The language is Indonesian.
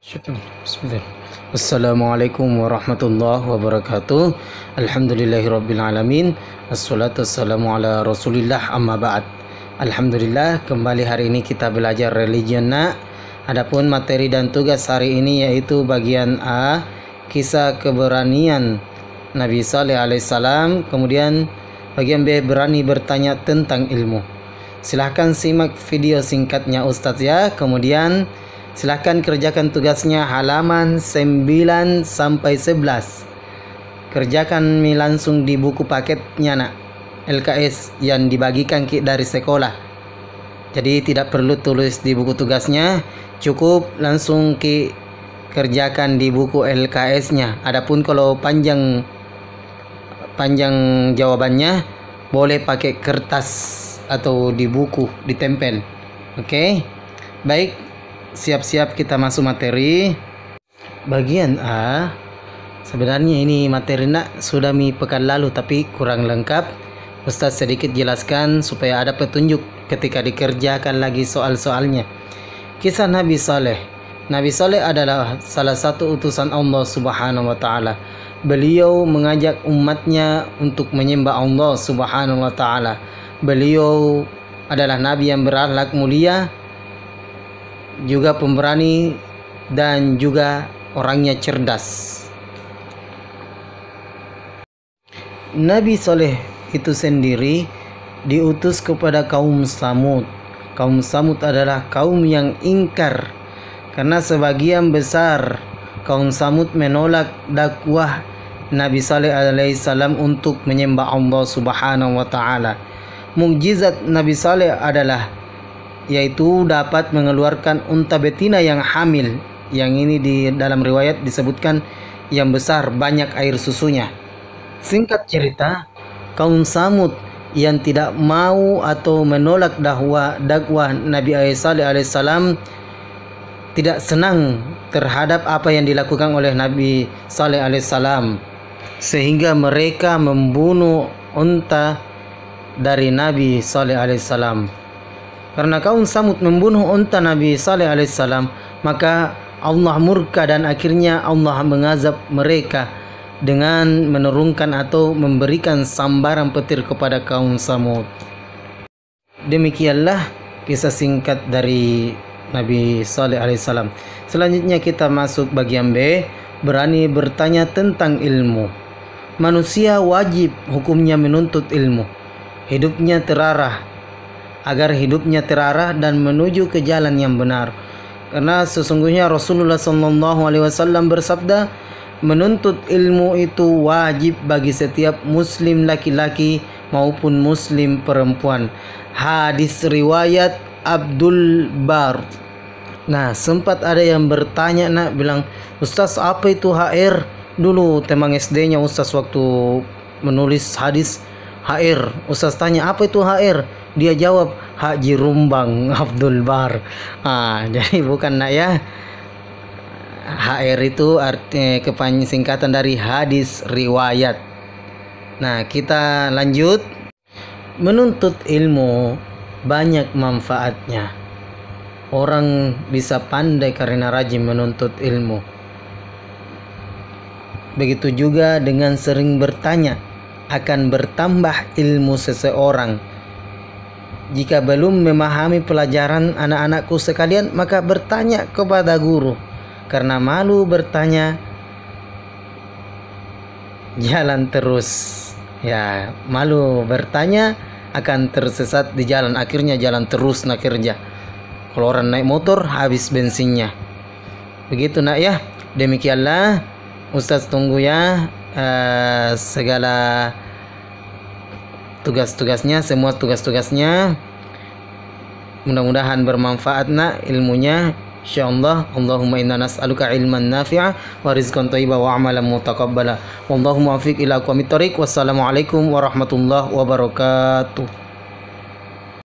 Syukran. Bismillah. Assalamualaikum warahmatullahi wabarakatuh. Alhamdulillahirabbil alamin. Assalatu wassalamu ala Rasulillah amma ba'd. Alhamdulillah, kembali hari ini kita belajar religion nak. Adapun materi dan tugas hari ini yaitu bagian A, kisah keberanian Nabi Saleh alaihissalam. Kemudian bagian B, berani bertanya tentang ilmu. Silahkan simak video singkatnya Ustadz ya. Kemudian silahkan kerjakan tugasnya halaman 9 sampai 11. Kerjakan langsung di buku paketnya nak, LKS yang dibagikan dari sekolah. Jadi tidak perlu tulis di buku tugasnya, cukup langsung kerjakan di buku LKS-nya. Adapun kalau panjang jawabannya boleh pakai kertas atau di buku ditempel. Oke. Baik, siap-siap kita masuk materi. Bagian A, sebenarnya ini materi nak sudah pekan lalu tapi kurang lengkap. Ustaz sedikit jelaskan supaya ada petunjuk ketika dikerjakan lagi soal-soalnya. Kisah Nabi Saleh. Nabi Saleh adalah salah satu utusan Allah Subhanahu wa taala. Beliau mengajak umatnya untuk menyembah Allah Subhanahu wa taala. Beliau adalah nabi yang berakhlak mulia, juga pemberani, dan juga orangnya cerdas. Nabi Saleh itu sendiri diutus kepada kaum Samud. Kaum Samud adalah kaum yang ingkar, karena sebagian besar kaum Samud menolak dakwah Nabi Saleh alaihissalam untuk menyembah Allah Subhanahu wa taala. Mukjizat Nabi Saleh adalah yaitu dapat mengeluarkan unta betina yang hamil. Yang ini di dalam riwayat disebutkan yang besar, banyak air susunya. Singkat cerita, kaum Samud yang tidak mau atau menolak dakwah Nabi Saleh alaihissalam tidak senang terhadap apa yang dilakukan oleh Nabi Saleh alaihissalam, sehingga mereka membunuh unta dari Nabi Saleh alaihissalam. Karena kaum Samud membunuh unta Nabi Saleh alaihissalam, maka Allah murka dan akhirnya Allah mengazab mereka dengan menurunkan atau memberikan sambaran petir kepada kaum Samud. Demikianlah kisah singkat dari Nabi Saleh alaihissalam. Selanjutnya kita masuk bagian B, berani bertanya tentang ilmu. Manusia wajib hukumnya menuntut ilmu. Hidupnya terarah, agar hidupnya terarah dan menuju ke jalan yang benar. Karena sesungguhnya Rasulullah SAW bersabda, menuntut ilmu itu wajib bagi setiap muslim laki-laki maupun muslim perempuan. Hadis riwayat Abdul Bar. Nah, sempat ada yang bertanya nak, bilang, Ustaz apa itu HR? Dulu teman SD-nya Ustaz waktu menulis hadis HR, Ustaz tanya apa itu HR? Dia jawab Haji Rumbang Abdul Bar. Jadi bukan nak ya. HR itu artinya singkatan dari hadis riwayat. Nah, kita lanjut. Menuntut ilmu banyak manfaatnya. Orang bisa pandai karena rajin menuntut ilmu. Begitu juga dengan sering bertanya, akan bertambah ilmu seseorang. Jika belum memahami pelajaran anak-anakku sekalian, maka bertanya kepada guru. Karena malu bertanya, jalan terus. Ya, malu bertanya akan tersesat di jalan. Akhirnya jalan terus nak kerja. Kalau orang naik motor habis bensinnya. Begitu nak ya. Demikianlah Ustaz tunggu ya segala tugas-tugasnya, semua tugas-tugasnya. Mudah-mudahan bermanfaat nak ilmunya, insyaallah. Allahumma inna nas'aluka ilman nafi'a wa rizqan thayyiban wa amalan mutaqabbala. Wallahumma afiq ila aqwamit thoriq. Wassalamualaikum warahmatullahi wabarakatuh.